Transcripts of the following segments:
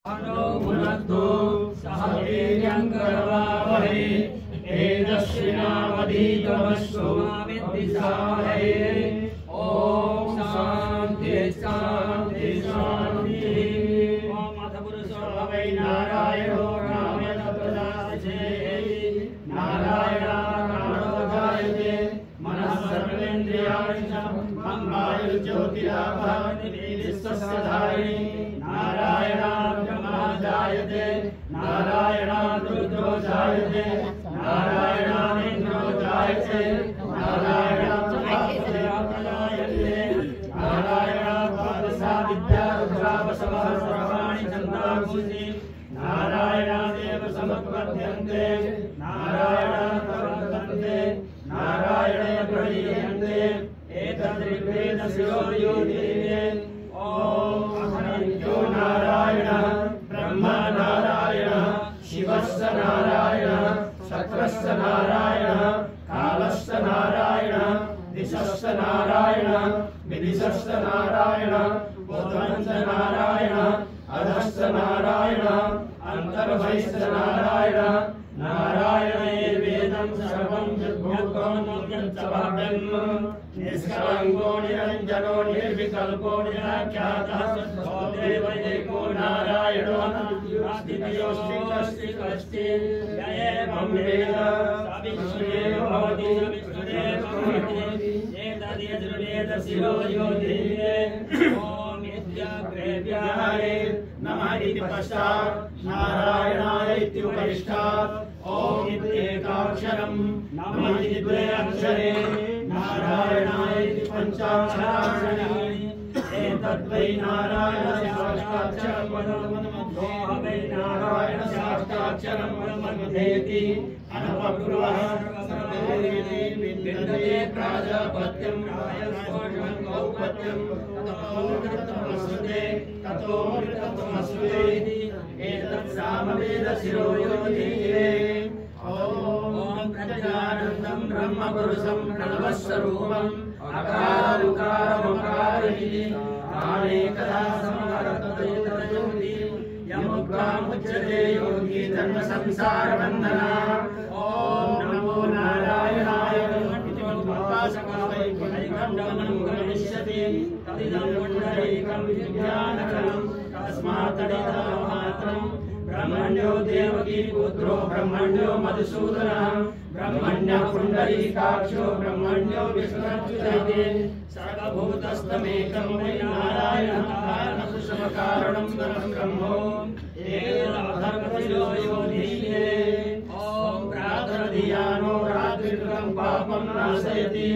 भुनक्तु सह वीर्यं करवावहै तेजस्विनावधीतमस्तु मा विद्विषावहै। ओम शांति शांति शांति। ओम अथ पुरुषो वै नारायणो रामेण प्रजास्ते नारायणाकारो जायते मनः सर्वेन्द्रियाणि च मंगायुर्ज्योतिरापः विश्वस्य धारिणी नारायणाद्ब्रह्माजायते नारायणाद्रुद्रो जायते नारायणानिन्द्रो जायते नारायणाप्रजायते नारायणाद्वादशाविद्यारुद्रावसवः सर्वाणि छन्दांसि नारायणादेव समुत्पद्यन्ते नारायणात्प्रवर्तन्ते नारायणे प्रणीयन्ते एतद्ऋग्वेदशिरोयोधीये। यो नारायणः ब्रह्मा नारायणः शिवस्य नारायणः शक्रस्य नारायणः कालस्य नारायणः दिशस्य नारायणः विदिशस्य नारायणः उद्वंच नारायणः अधश्च नारायणः अन्तर्बहिश्च नारायणः नारायणे वेदं सर्वं जगद्भूतोऽन्यच्च निष्कलङ्को निरञ्जनो निर्विकल्पो निराख्यातः देव एको नारायणो नास्ति कश्चि य एवं वेद स विष्णुरेव भवति एतद्यजुर्वेदशिरो योधीये। ॐ इत्याग्रेभ्याहरे नमः इति पश्चात् नारायणाय इत्युपरिष्टात् ॐ इत्येकाक्षरं नमः इति द्वे अक्षरे नारायणाय इति पञ्चाक्षराणि एतद्वै नारायणशास्त्राक्षरं पदमन्मध्ये वै नारायणशास्त्राक्षरं पदमन्ध्येति अनपकुर्वः सर्वेति विन्दते प्राजापत्यं रायस्पोषं गौपत्यं ततो मृतत्वमस्ते इति एतत् सामवेदशिरो योधीये। ओम प्रज्ञानन्दं ब्रह्मपुरुषं प्रणवस्वरूपम् अकारुकारमकारिणि कालेकदा समरततयोति यमुक्तामुच्यते योगी जन्म संसारबन्धना। ओम नमो नारायणाय उपासकाय पुनैकण्डनं गमिष्यति तदिदं पुण्डरीकं विज्ञानकरं तस्मात्तदिदमात्रं ब्रह्मण्यो देवकी पुत्रो ब्रह्मण्यो मधुसूदनः ब्रह्मण्यः पुण्डरीकाक्षो ब्रह्मण्यो विष्णुरच्युतैते सर्वभूतस्थमेकं वै नारायणः कारणपुरुषमकारणं परं ब्रह्मो एतदर्थशिरो योधीये। ॐ प्रातरधियानो रात्रिकृतं पापं नाशयति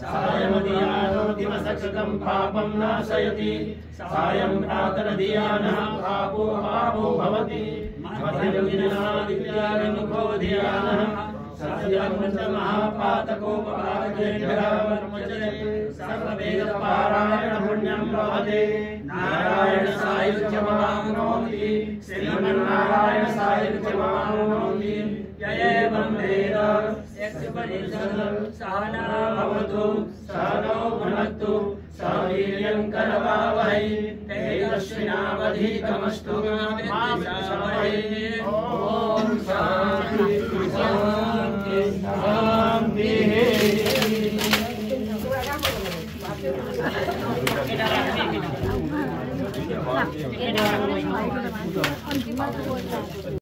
सायमधियानो दिवसकृतं पापं नाशयति सायं प्रातरधियानः पापो पापो भवति मध्यमदिनादित्यादिमुखो धियानः सत्यमहापातकोपपातकेभ्यः सर्ववेदपारायण पुण्यं लभते नारायण सायुज्यमाप्नोति श्रीमन्नारायण सायुज्यमाप्नोति य एवं वेद यस्योपनिषत् सहना भवतु सहनौ भुनक्तु सह वीर्यं करवावहै तेजस्विनावधीतमस्तु मा विद्विषावहै। ॐ शान्ति शान्ति शान्तिः।